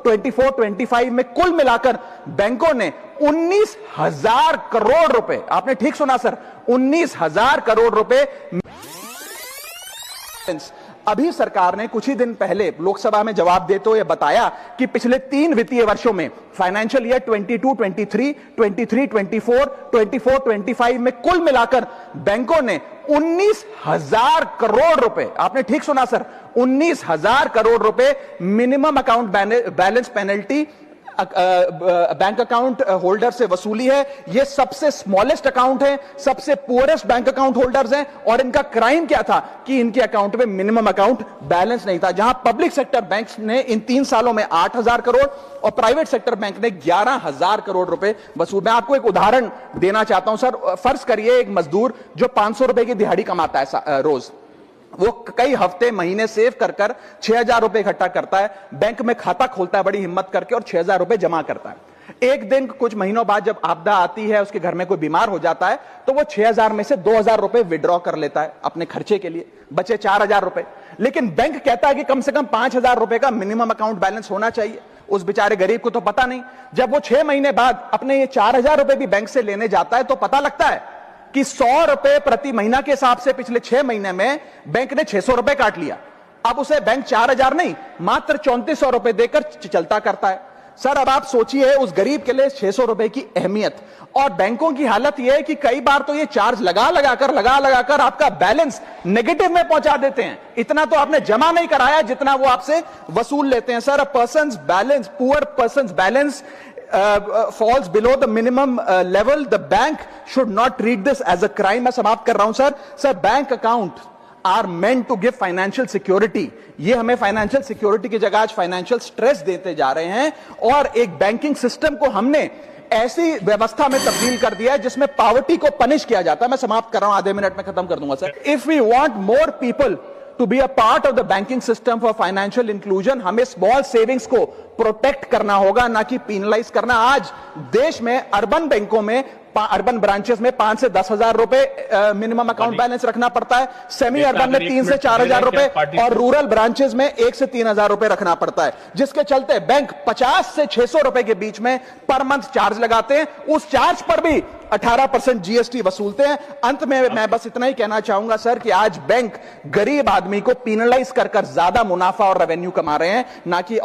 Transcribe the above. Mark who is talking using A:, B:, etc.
A: 24-25 में कुल मिलाकर बैंकों ने 19,000 करोड़ रुपए, आपने ठीक सुना सर, 19,000 करोड़ रुपए। अभी सरकार ने कुछ ही दिन पहले लोकसभा में जवाब देते हुए बताया कि पिछले 3 वित्तीय वर्षों में फाइनेंशियल ईयर 22-23, 23-24, 24-25 में कुल मिलाकर बैंकों ने 19,000 करोड़ रुपए, आपने ठीक सुना सर, 19,000 करोड़ रुपए minimum account balance penalty bank account holder से वसूली है। ये सबसे स्मॉलेस्ट अकाउंट है, सबसे पुअरेस्ट बैंक अकाउंट होल्डर्स हैं, और इनका क्राइम क्या था कि इनके अकाउंट में मिनिमम अकाउंट बैलेंस नहीं था। जहां पब्लिक सेक्टर बैंक्स ने इन 3 सालों में 8,000 करोड़ और प्राइवेट सेक्टर बैंक ने 11,000 करोड़ रुपए वसूल। मैं आपको एक उदाहरण देना चाहता हूं सर। फर्ज करिए एक मजदूर जो 500 रुपए की दिहाड़ी कमाता है रोज, वो कई हफ्ते महीने सेव कर 6,000 रुपए इकट्ठा करता है, बैंक में खाता खोलता है बड़ी हिम्मत करके और 6,000 रुपए जमा करता है। एक दिन कुछ महीनों बाद जब आपदा आती है, उसके घर में कोई बीमार हो जाता है, तो वो 6,000 में से 2,000 रुपए विड्रॉ कर लेता है अपने खर्चे के लिए, बचे 4,000 रुपए। लेकिन बैंक कहता है कि कम से कम 5,000 रुपए का मिनिमम अकाउंट बैलेंस होना चाहिए। उस बेचारे गरीब को तो पता नहीं। जब वो 6 महीने बाद अपने ये 4,000 रुपए भी बैंक से लेने जाता है तो पता लगता है कि 100 रुपए प्रति महीना के हिसाब से पिछले 6 महीने में बैंक ने 600 रुपए काट लिया। अब उसे बैंक 4,000 नहीं, मात्र 3,400 रुपए देकर चलता करता है। सर अब आप सोचिए उस गरीब के लिए 600 रुपए की अहमियत। और बैंकों की हालत यह है कि कई बार तो ये चार्ज लगा लगाकर आपका बैलेंस नेगेटिव में पहुंचा देते हैं। इतना तो आपने जमा नहीं कराया जितना वो आपसे वसूल लेते हैं। Sir a persons balance, poor persons balance falls below the minimum level, the bank should not treat this as a crime। मैं समाप्त कर रहा हूं sir. Sir bank account are meant to give financial security। ये हमें financial security की जगह आज फाइनेंशियल स्ट्रेस देते जा रहे हैं, और एक बैंकिंग सिस्टम को हमने ऐसी व्यवस्था में तब्दील कर दिया है जिसमें पॉवर्टी को पनिश किया जाता है। मैं समाप्त कर रहा हूं, आधे मिनट में खत्म कर दूंगा sir. If we want more people to be a part of the banking system for financial inclusion, हमें स्मॉल सेविंग्स को प्रोटेक्ट करना होगा, ना कि पीनलाइज करना। आज देश में अर्बन बैंकों में, अर्बन ब्रांचेस में 5 से 10,000 रुपए मिनिमम अकाउंट बैलेंस रखना पड़ता है, सेमी अर्बन में 3 से 4,000 रुपए, और रूरल ब्रांचेस में 1 से 3,000 रुपए रखना पड़ता है, जिसके चलते बैंक 50 से 600 रुपए के बीच में पर मंथ चार्ज लगाते हैं। उस चार्ज पर भी 18% जीएसटी वसूलते हैं। अंत में मैं बस इतना ही कहना चाहूंगा सर कि आज बैंक गरीब आदमी को पीनलाइज कर ज्यादा मुनाफा और रेवेन्यू कमा रहे हैं, ना कि